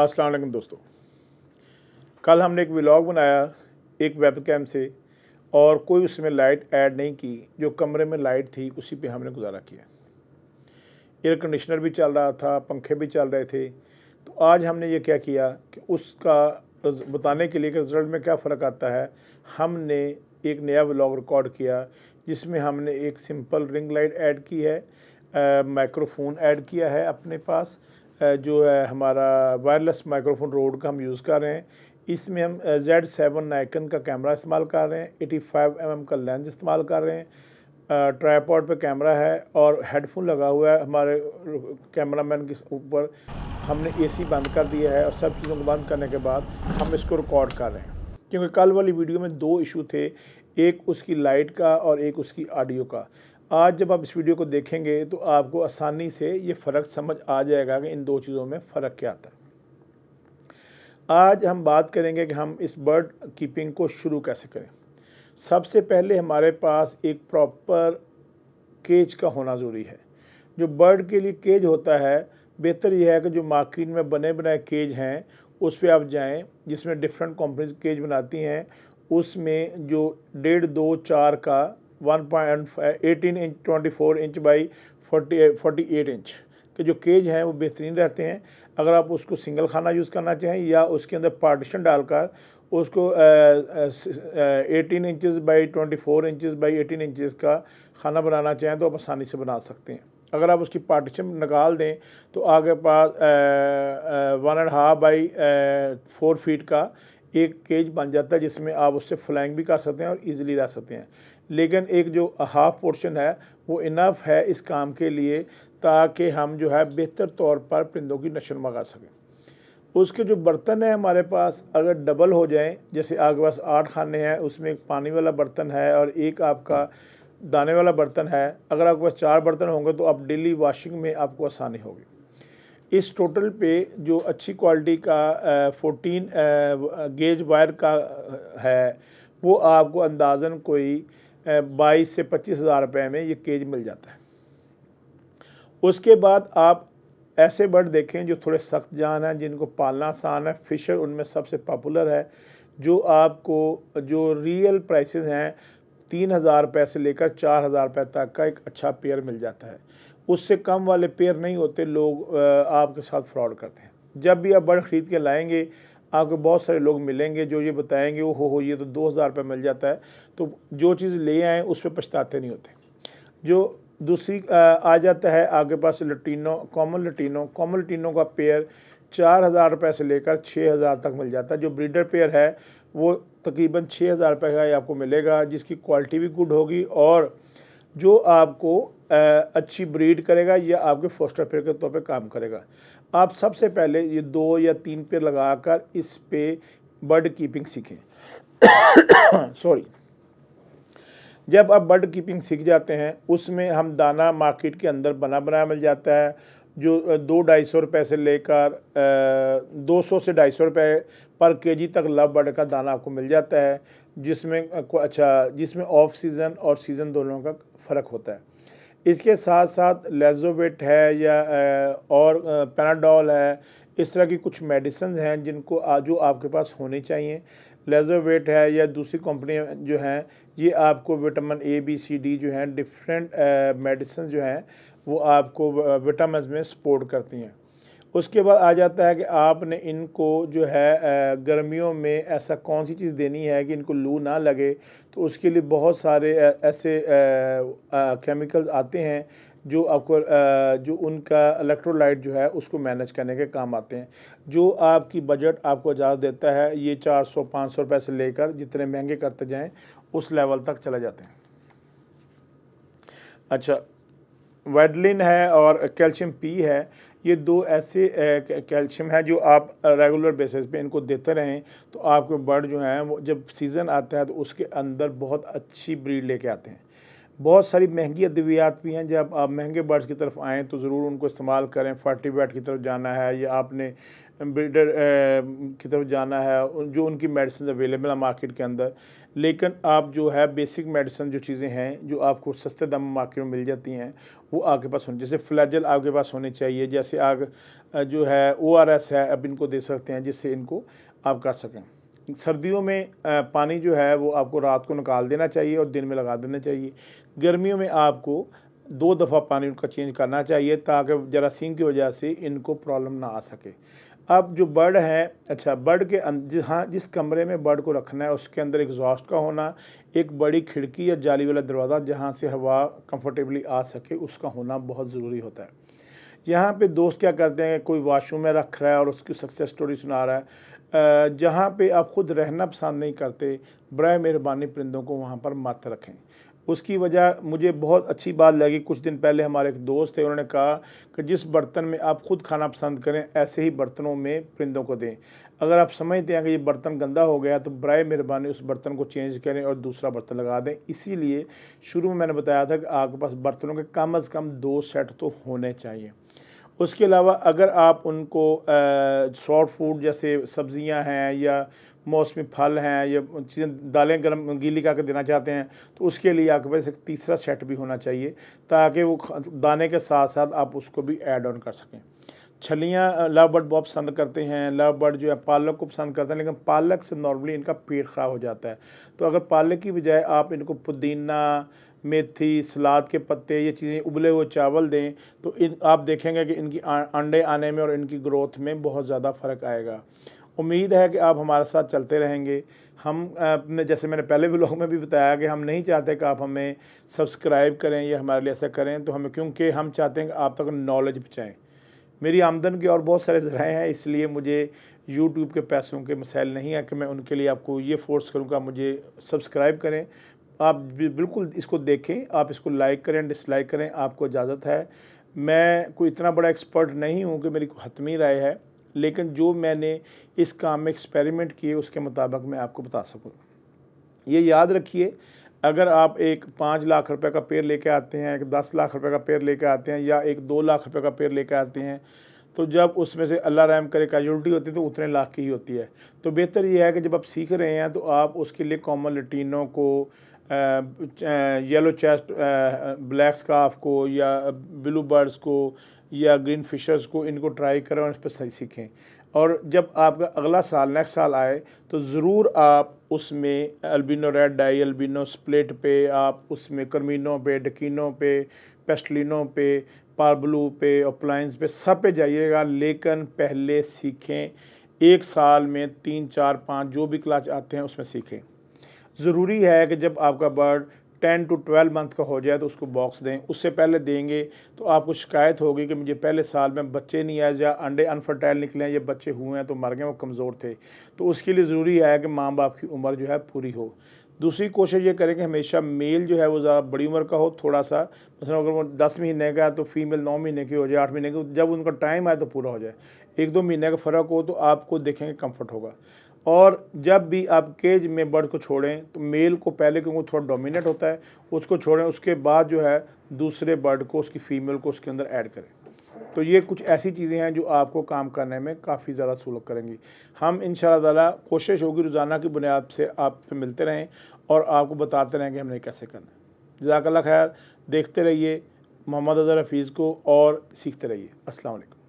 अस्सलाम वालेकुम दोस्तों। कल हमने एक व्लॉग बनाया एक वेबकैम से और कोई उसमें लाइट ऐड नहीं की। जो कमरे में लाइट थी उसी पे हमने गुजारा किया। एयर कंडीशनर भी चल रहा था, पंखे भी चल रहे थे। तो आज हमने ये क्या किया कि उसका बताने के लिए कि रिज़ल्ट में क्या फ़र्क आता है, हमने एक नया व्लॉग रिकॉर्ड किया जिसमें हमने एक सिंपल रिंग लाइट ऐड की है, माइक्रोफोन ऐड किया है अपने पास, जो है हमारा वायरलेस माइक्रोफोन रोड का हम यूज़ कर रहे हैं। इसमें हम Z7 नाइकन का कैमरा इस्तेमाल कर रहे हैं, 85 mm का लेंस इस्तेमाल कर रहे हैं, ट्राईपॉड पे कैमरा है और हेडफोन लगा हुआ है हमारे कैमरामैन के ऊपर। हमने एसी बंद कर दिया है और सब चीज़ों को बंद करने के बाद हम इसको रिकॉर्ड कर रहे हैं, क्योंकि कल वाली वीडियो में दो इशू थे, एक उसकी लाइट का और एक उसकी ऑडियो का। आज जब आप इस वीडियो को देखेंगे तो आपको आसानी से ये फ़र्क समझ आ जाएगा कि इन दो चीज़ों में फ़र्क क्या आता है। आज हम बात करेंगे कि हम इस बर्ड कीपिंग को शुरू कैसे करें। सबसे पहले हमारे पास एक प्रॉपर केज का होना ज़रूरी है। जो बर्ड के लिए केज होता है, बेहतर यह है कि जो मार्केट में बने बनाए केज हैं उस पर आप जाएं, जिसमें डिफरेंट कंपनीज केज बनाती हैं। उसमें जो 1.5 2 4 का 1.18 इंच 24 इंच बाई 48 इंच के जो केज हैं वो बेहतरीन रहते हैं। अगर आप उसको सिंगल खाना यूज़ करना चाहें या उसके अंदर पार्टीशन डालकर उसको 18 inches by 24 inches by 18 inches का खाना बनाना चाहें तो आप आसानी से बना सकते हैं। अगर आप उसकी पार्टीशन निकाल दें तो आगे पास 1.5 बाई 4 फीट का एक केज बन जाता है, जिसमें आप उससे फ्लाइंग भी कर सकते हैं और इजीली रह सकते हैं। लेकिन एक जो हाफ पोर्शन है वो इनफ है इस काम के लिए, ताकि हम जो है बेहतर तौर पर परिंदों की नशोनुमा कर सकें। उसके जो बर्तन है हमारे पास अगर डबल हो जाएं, जैसे आपके पास 8 खाने हैं, उसमें एक पानी वाला बर्तन है और एक आपका दाने वाला बर्तन है। अगर आपके पास 4 बर्तन होंगे तो आप डेली वॉशिंग में आपको आसानी होगी। इस टोटल पे जो अच्छी क्वालिटी का 14 गेज वायर का है वो आपको अंदाज़न कोई 22 से 25 हज़ार रुपये में ये केज मिल जाता है। उसके बाद आप ऐसे बर्ड देखें जो थोड़े सख्त जान हैं, जिनको पालना आसान है। फिशर उनमें सबसे पॉपुलर है, जो आपको जो रियल प्राइसेस हैं 3,000 रुपये से लेकर 4,000 रुपये तक का एक अच्छा पेयर मिल जाता है। उससे कम वाले पेयर नहीं होते, लोग आपके साथ फ्रॉड करते हैं। जब भी आप बर्ड ख़रीद के लाएंगे आपको बहुत सारे लोग मिलेंगे जो ये बताएंगे वो हो ये तो 2,000 रुपये मिल जाता है। तो जो चीज़ ले आएँ उस पर पछताते नहीं होते। जो दूसरी आ जाता है आपके पास लटीनो, कॉमन लटीनो का पेयर 4,000 रुपये से लेकर 6,000 तक मिल जाता है। जो ब्रीडर पेयर है वो तकरीबन 6,000 रुपये का आपको मिलेगा, जिसकी क्वालिटी भी गुड होगी और जो आपको अच्छी ब्रीड करेगा या आपके फोस्टर पेयर के तौर पे काम करेगा। आप सबसे पहले ये 2 या 3 पेयर लगाकर इस पे बर्ड कीपिंग सीखें। सॉरी। जब आप बर्ड कीपिंग सीख जाते हैं उसमें हम दाना मार्केट के अंदर बना बनाया मिल जाता है, जो 200-250 रुपये से लेकर 200 से 250 रुपये पर केजी तक लव बर्ड का दाना आपको मिल जाता है, जिसमें ऑफ सीज़न और सीज़न दोनों का फ़र्क होता है। इसके साथ साथ लेज़ोवेट है या और पैनाडोल है, इस तरह की कुछ मेडिसिन हैं जिनको जो आपके पास होनी चाहिए। लेज़ोवेट है या दूसरी कंपनियां जो हैं ये आपको vitamin A B C D जो हैं डिफरेंट मेडिसिन जो हैं वो आपको विटामिन में सपोर्ट करती हैं। उसके बाद आ जाता है कि आपने इनको जो है गर्मियों में ऐसा कौन सी चीज़ देनी है कि इनको लू ना लगे, तो उसके लिए बहुत सारे ऐसे केमिकल्स आते हैं जो आपको जो उनका इलेक्ट्रोलाइट जो है उसको मैनेज करने के काम आते हैं। जो आपकी बजट आपको इजाज़त देता है, ये 400-500 रुपये से लेकर जितने महंगे करते जाएं उस लेवल तक चले जाते हैं। अच्छा, वेडलिन है और कैल्शियम पी है, ये दो ऐसे कैल्शियम है जो आप रेगुलर बेसिस पे इनको देते रहें तो आपके बर्ड जो हैं वो जब सीज़न आता है तो उसके अंदर बहुत अच्छी ब्रीड लेके आते हैं। बहुत सारी महंगी अद्वियात भी हैं, जब आप महंगे बर्ड्स की तरफ आएँ तो ज़रूर उनको इस्तेमाल करें। फर्टिवेट की तरफ जाना है या आपने ब्रीडर की तरफ जाना है, जो उनकी मेडिसिन अवेलेबल है मार्केट के अंदर। लेकिन आप जो है बेसिक मेडिसिन जो चीज़ें हैं जो आपको सस्ते दाम में मार्केट में मिल जाती हैं, वो आपके पास होनी, जैसे फ्लैजल आपके पास होने चाहिए, जैसे आग जो है ORS है, अब इनको दे सकते हैं जिससे इनको आप कर सकें। सर्दियों में पानी जो है वो आपको रात को निकाल देना चाहिए और दिन में लगा देना चाहिए। गर्मियों में आपको 2 दफ़ा पानी उनका चेंज करना चाहिए ताकि जरासीम की वजह से इनको प्रॉब्लम ना आ सके। अब जो बर्ड है, अच्छा बर्ड के जहाँ जिस कमरे में बर्ड को रखना है उसके अंदर एग्जॉस्ट का होना, एक बड़ी खिड़की या जाली वाला दरवाज़ा जहाँ से हवा कंफर्टेबली आ सके उसका होना बहुत ज़रूरी होता है। यहाँ पे दोस्त क्या करते हैं, कोई वॉशरूम में रख रहा है और उसकी सक्सेस स्टोरी सुना रहा है। जहाँ पे आप खुद रहना पसंद नहीं करते, बराए मेहरबानी परिंदों को वहाँ पर मत रखें। उसकी वजह मुझे बहुत अच्छी बात लगी, कुछ दिन पहले हमारे एक दोस्त थे, उन्होंने कहा कि जिस बर्तन में आप खुद खाना पसंद करें ऐसे ही बर्तनों में परिंदों को दें। अगर आप समझते हैं कि ये बर्तन गंदा हो गया तो बराए मेहरबानी उस बर्तन को चेंज करें और दूसरा बर्तन लगा दें। इसीलिए शुरू में मैंने बताया था कि आपके पास बर्तनों के कम से कम 2 सेट तो होने चाहिए। उसके अलावा अगर आप उनको सॉफ्ट फूड जैसे सब्जियां हैं या मौसमी फल हैं या चीज़ें दालें गर्म गीली करके देना चाहते हैं तो उसके लिए आपके पास एक तीसरा सेट भी होना चाहिए ताकि वो दाने के साथ साथ आप उसको भी ऐड ऑन कर सकें। छलियाँ लव बर्ड बहुत पसंद करते हैं, लव बर्ड जो है पालक को पसंद करते हैं, लेकिन पालक से नॉर्मली इनका पेट ख़राब हो जाता है। तो अगर पालक की बजाय आप इनको पुदीना, मेथी, सलाद के पत्ते, ये चीज़ें, उबले हुए चावल दें तो इन आप देखेंगे कि इनकी अंडे आने में और इनकी ग्रोथ में बहुत ज़्यादा फ़र्क आएगा। उम्मीद है कि आप हमारे साथ चलते रहेंगे। हम अपने, जैसे मैंने पहले व्लॉग में भी बताया कि हम नहीं चाहते कि आप हमें सब्सक्राइब करें या हमारे लिए ऐसा करें, तो हमें, क्योंकि हम चाहते हैं कि आप तक नॉलेज पहुँचाएँ। मेरी आमदन के और बहुत सारे ज़राए हैं, इसलिए मुझे यूट्यूब के पैसों के मसाइल नहीं है कि मैं उनके लिए आपको ये फ़ोर्स करूँगा मुझे सब्सक्राइब करें। आप बिल्कुल इसको देखें, आप इसको लाइक करें, डिसलाइक करें, आपको इजाज़त है। मैं कोई इतना बड़ा एक्सपर्ट नहीं हूँ कि मेरी हतमी राय है, लेकिन जो मैंने इस काम में एक्सपेरिमेंट किए उसके मुताबिक मैं आपको बता सकूँ। ये याद रखिए, अगर आप एक 5 लाख रुपए का पेड़ लेके आते हैं, एक 10 लाख रुपए का पेड़ लेके आते हैं या एक 2 लाख रुपए का पेड़ लेके आते हैं, तो जब उसमें से अल्लाह रहम करे कैजुअल्टी होती है तो उतने लाख की ही होती है। तो बेहतर ये है कि जब आप सीख रहे हैं तो आप उसके लिए कॉमन लटीनों को, येलो चेस्ट ब्लैक स्कार्फ को या ब्लू बर्ड्स को या ग्रीन फिशर्स को, इनको ट्राई करें और इस पर सही सीखें। और जब आपका अगला साल, नेक्स्ट साल आए तो ज़रूर आप उसमें अल्बिनो रेड आई, अल्बिनो स्प्लिट पे, आप उसमें कर्मिनों पे, डकीनों पे, पेस्टलिनों पे, पार्बलू पे, अपलाइंस पे, सब पे जाइएगा, लेकिन पहले सीखें। 1 साल में 3, 4, 5 जो भी क्लास आते हैं उसमें सीखें। ज़रूरी है कि जब आपका बर्ड 10 to 12 मंथ का हो जाए तो उसको बॉक्स दें। उससे पहले देंगे तो आपको शिकायत होगी कि मुझे पहले साल में बच्चे नहीं आए या अंडे अनफर्टाइल निकले हैं, ये बच्चे हुए हैं तो मर गए, वो कमज़ोर थे। तो उसके लिए ज़रूरी है कि माँ बाप की उम्र जो है पूरी हो। दूसरी कोशिश ये करें कि हमेशा मेल जो है वो ज़्यादा बड़ी उम्र का हो, थोड़ा सा मतलब अगर वो 10 महीने का है तो फीमेल 9 महीने की हो जाए, 8 महीने की, जब उनका टाइम आए तो पूरा हो जाए। 1-2 महीने का फ़र्क हो तो आपको देखेंगे कम्फर्ट होगा। और जब भी आप केज में बर्ड को छोड़ें तो मेल को पहले, क्योंकि थोड़ा डोमिनेट होता है, उसको छोड़ें, उसके बाद जो है दूसरे बर्ड को, उसकी फ़ीमेल को उसके अंदर ऐड करें। तो ये कुछ ऐसी चीज़ें हैं जो आपको काम करने में काफ़ी ज़्यादा सहूलत करेंगी। हम इंशाअल्लाह ताला कोशिश होगी रोज़ाना की बुनियाद से आपसे मिलते रहें और आपको बताते रहें कि हमने कैसे करना है। जज़ाकल्लाह खैर, देखते रहिए मोहम्मद अज़हर हफ़ीज़ को और सीखते रहिए। अस्सलाम वालेकुम।